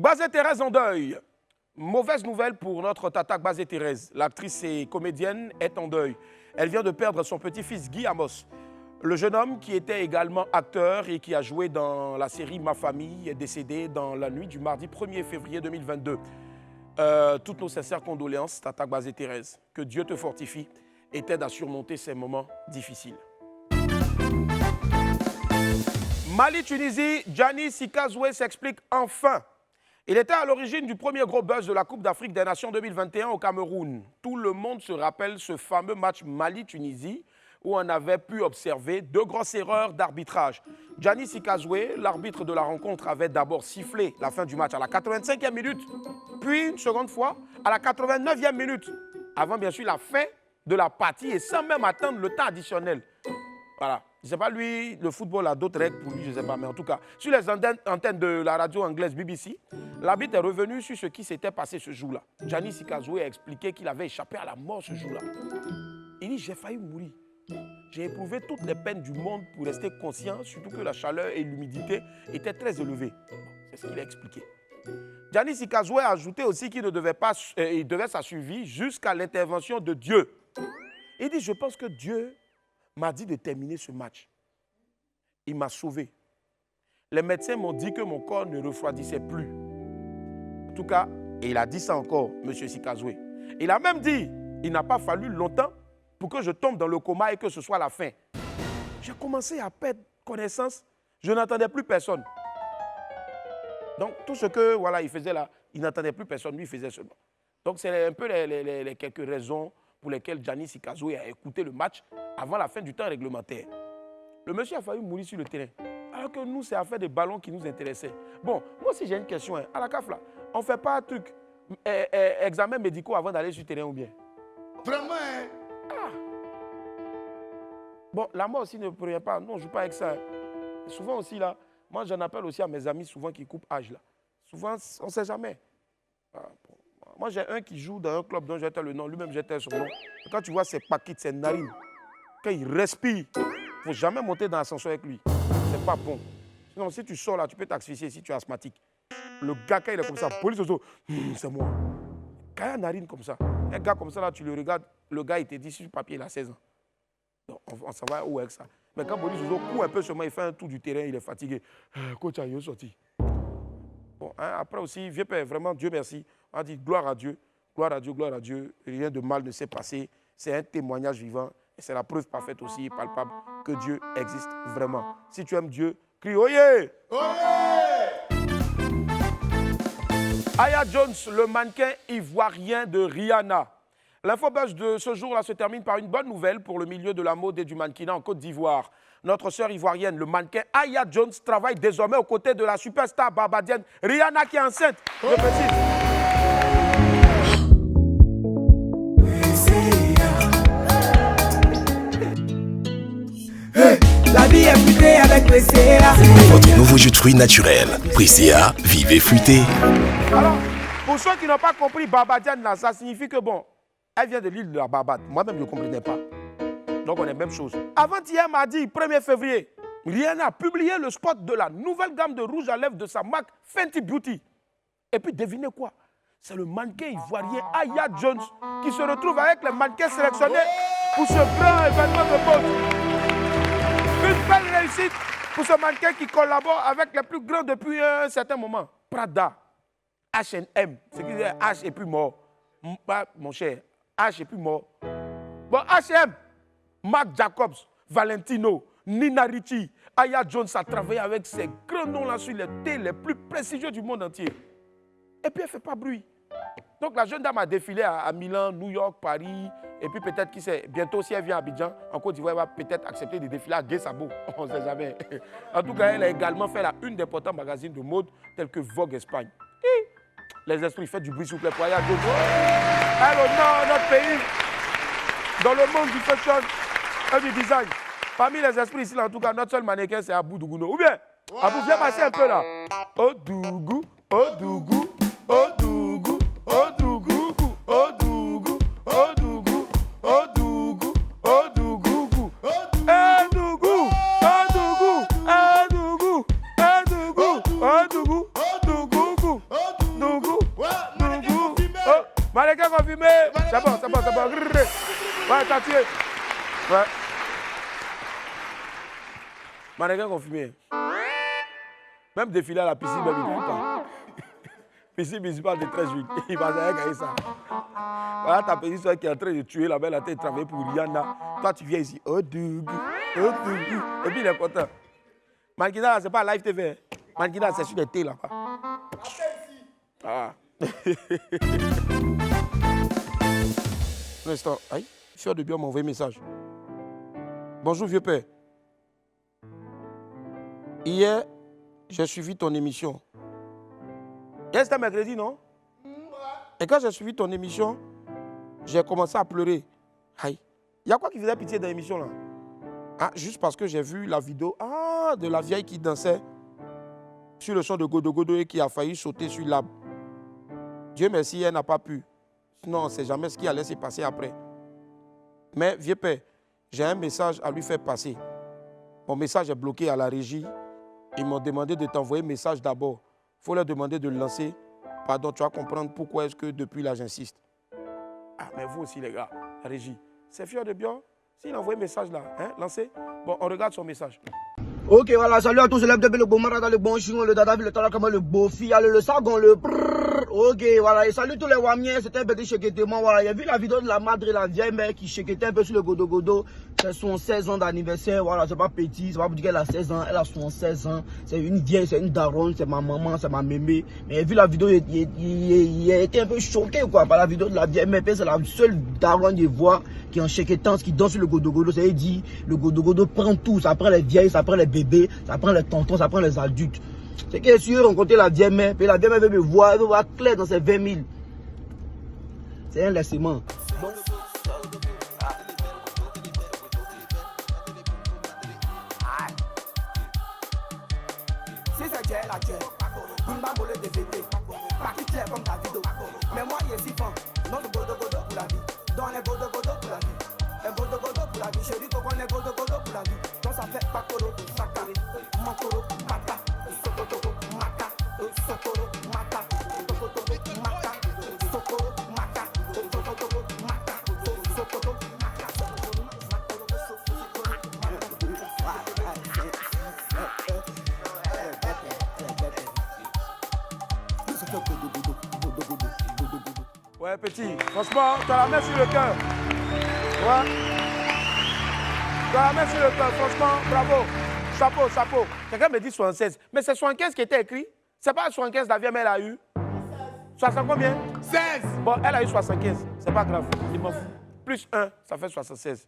Gbazé Thérèse en deuil. Mauvaise nouvelle pour notre tata Gbazé Thérèse. L'actrice et comédienne est en deuil. Elle vient de perdre son petit-fils Guy Amos. Le jeune homme, qui était également acteur et qui a joué dans la série Ma Famille, est décédé dans la nuit du mardi 1er février 2022. Toutes nos sincères condoléances, tata Gbazé Thérèse. Que Dieu te fortifie et t'aide à surmonter ces moments difficiles. Mali-Tunisie, Gianni Sikazoué s'explique enfin. Il était à l'origine du premier gros buzz de la Coupe d'Afrique des Nations 2021 au Cameroun. Tout le monde se rappelle ce fameux match Mali-Tunisie où on avait pu observer deux grosses erreurs d'arbitrage. Gianni Sikazoué, l'arbitre de la rencontre, avait d'abord sifflé la fin du match à la 85e minute, puis une seconde fois à la 89e minute, avant bien sûr la fin de la partie et sans même attendre le temps additionnel. Voilà. Je ne sais pas, lui, le football a d'autres règles pour lui, je ne sais pas. Mais en tout cas, sur les antennes de la radio anglaise BBC, l'arbitre est revenu sur ce qui s'était passé ce jour-là. Gianni Sikazoué a expliqué qu'il avait échappé à la mort ce jour-là. Il dit, j'ai failli mourir. J'ai éprouvé toutes les peines du monde pour rester conscient, surtout que la chaleur et l'humidité étaient très élevées. C'est ce qu'il a expliqué. Gianni Sikazoué a ajouté aussi qu'il devait sa survie jusqu'à l'intervention de Dieu. Il dit, je pense que Dieu m'a dit de terminer ce match. Il m'a sauvé. Les médecins m'ont dit que mon corps ne refroidissait plus. En tout cas, et il a dit ça encore, M. Sikazoué. Il a même dit, il n'a pas fallu longtemps pour que je tombe dans le coma et que ce soit la fin. J'ai commencé à perdre connaissance, je n'entendais plus personne. Donc tout ce que voilà, il faisait là, il n'entendait plus personne, lui il faisait seulement. Donc c'est un peu les quelques raisons pour lesquelles Gianni Sikazoué a écouté le match avant la fin du temps réglementaire. Le monsieur a failli mourir sur le terrain, alors que nous, c'est l'affaire des ballons qui nous intéressait. Bon, moi aussi j'ai une question, à la CAF là, on ne fait pas un truc, examen médicaux avant d'aller sur le terrain ou bien? Vraiment, hein? Bon, la mort aussi ne prévient pas, non, je ne joue pas avec ça. Souvent aussi là, moi j'en appelle aussi à mes amis souvent qui coupent âge là. Souvent, on ne sait jamais. Moi, j'ai un qui joue dans un club dont j'étais le nom, lui-même j'étais son nom. Et quand tu vois ses paquets, ses narines, quand il respire, il ne faut jamais monter dans l'ascenseur avec lui. C'est pas bon. Sinon, si tu sors là, tu peux t'asphyxier si tu es asthmatique. Le gars, quand il est comme ça, police auto, c'est moi. Quand il a une narine comme ça, un gars comme ça, là, tu le regardes, le gars, il te dit sur le papier, il a 16 ans. Donc, on s'en va où avec ça? Mais quand Boris Ozo court un peu sur moi, il fait un tour du terrain, il est fatigué. Coach, il est sorti. Bon, hein, après aussi, vieux père, vraiment, Dieu merci. On a dit gloire à Dieu, gloire à Dieu, gloire à Dieu. Rien de mal ne s'est passé. C'est un témoignage vivant. Et c'est la preuve parfaite aussi, palpable, que Dieu existe vraiment. Si tu aimes Dieu, crie Oyez! Oyez! Aya Jones, le mannequin ivoirien de Rihanna. L'infobuzz de ce jour-là se termine par une bonne nouvelle pour le milieu de la mode et du mannequinat en Côte d'Ivoire. Notre sœur ivoirienne, le mannequin Aya Jones, travaille désormais aux côtés de la superstar barbadienne Rihanna qui est enceinte. Je précise. La vie est fruitée avec Presea. Votre nouveau jus de fruits naturel. Presea, vive et fruité. Alors, pour ceux qui n'ont pas compris barbadienne, là, ça signifie que bon, elle vient de l'île de la Barbade. Moi-même, je ne comprenais pas. Donc, on est même chose. Avant-hier, mardi 1er février, Rihanna a publié le spot de la nouvelle gamme de rouge à lèvres de sa marque Fenty Beauty. Et puis, devinez quoi? C'est le mannequin ivoirien Aya Jones qui se retrouve avec les mannequins sélectionnés pour ce grand événement de mode. Une belle réussite pour ce mannequin qui collabore avec les plus grands depuis un certain moment. Prada, H&M, ce qui dit H et puis mort. Mon cher, H et puis mort. Bon, H&M, Marc Jacobs, Valentino, Nina Ricci, Aya Jones a travaillé avec ces grands noms-là sur les thés les plus prestigieux du monde entier. Et puis elle ne fait pas bruit. Donc la jeune dame a défilé à Milan, New York, Paris, et puis peut-être, qui sait, bientôt si elle vient à Abidjan, en Côte d'Ivoire, elle va peut-être accepter de défiler à Guessabo. On ne sait jamais. En tout cas, elle a également fait la une d'importants magazines de mode tels que Vogue Espagne. Et les esprits, faites du bruit s'il vous plaît pour Aya Jones. Elle honore notre pays dans le monde du fashion et du design. Parmi les esprits ici, en tout cas, notre seul mannequin, c'est Abou Dougouno. Ou bien, Abou, viens passer un peu là. Oh Dougou, oh Dougou, oh Dougou, oh Dougou, oh Dougou, oh Dougou, oh Dougou, oh Dougou, eh Dougou, oh Dougou, eh Dougou, eh Dougou, oh Dougou, oh Dougou, Ouais, t'as tué. Ouais. Mannequin confirmé. Même défiler à la piscine, même il ne pas. Piscine municipale de 13 juillet. Il va jamais gagner ça. Voilà ta petite soeur qui est en train de tuer la belle, elle a été travailler pour Rihanna. Toi, tu viens ici. Oh, doug. Oh, doug. Et puis, il est content. Mannequin, c'est pas live TV. Mannequin, c'est sur les T là-bas. Ah. Un instant. Aïe, Fior de Bion m'a envoyé un message. Bonjour, vieux père. Hier, j'ai suivi ton émission. Hier, c'était mercredi, non? Et quand j'ai suivi ton émission, j'ai commencé à pleurer. Aïe. Il y a quoi qui faisait pitié dans l'émission là? Ah, juste parce que j'ai vu la vidéo de la vieille qui dansait sur le champ de Godo Godo et qui a failli sauter sur l'arbre. Dieu merci, elle n'a pas pu. Sinon, on ne sait jamais ce qui allait se passer après. Mais, vieux père, j'ai un message à lui faire passer. Mon message est bloqué à la régie. Ils m'ont demandé de t'envoyer un message d'abord. Il faut leur demander de le lancer. Pardon, tu vas comprendre pourquoi est-ce que depuis là, j'insiste. Ah, mais vous aussi, les gars, la régie. C'est Fior de Bion. S'il envoie un message là, hein, lancez. Bon, on regarde son message. Ok, voilà, salut à tous, je lève depuis le bon marada, le bon chignon, le dada, le talakama, le beau fial, le sagon, le prrrr. Ok, voilà, et salut tous les wamiens, c'était un petit chéquetement, voilà, j'ai vu la vidéo de la madre et la vieille mère qui chéquetait un peu sur le Godo Godo. C'est son 16 ans d'anniversaire, voilà, c'est pas petit, c'est pas pour dire qu'elle a 16 ans, elle a son 16 ans, c'est une vieille, c'est une daronne, c'est ma maman, c'est ma mémé. Mais j'ai vu la vidéo, il a été un peu choqué, quoi, par la vidéo de la vieille mère, c'est la seule daronne de voix qui est en chéquetance, qui danse sur le Godo Godo, ça veut dire, le Godo Godo prend tout, ça prend les vieilles, ça prend les bébés, ça prend les tontons, ça prend les adultes. C'est que si je rencontrer la vieille mère, puis la vieille mère veut me voir, elle veut voir clair dans ses 20 000. C'est un laissement. Donc, Si c'est Dieu, la Dieu. Bumba volé des VT. Pas qui clair comme ta vidéo. Mais moi, il est si fan. Non, le Godo Godo pour la vie. Dans les Godo Godo pour la vie. Les Godo Godo pour la vie. Chérie, qu'on connaît Godo Godo pour la vie. Donc ça fait pas Koro, Saka, Makoro, Mata, Sokotoko, Mata, Sokoro, Mata, Sokotoko, Mata, Sokoro, Mata, Sokotoko, Mata, Sokotoko, Mata, Ouais, petit, franchement, tu as la main sur le cœur. Ouais. Tu as la main sur le cœur, franchement, bravo. Chapeau, chapeau. Quelqu'un me dit 76. Mais c'est 75 qui était écrit. C'est pas 75 la vieille, mais elle a eu. 60 combien? 16. Bon, elle a eu 75. C'est pas grave. Il m'en fout. Plus 1, ça fait 76.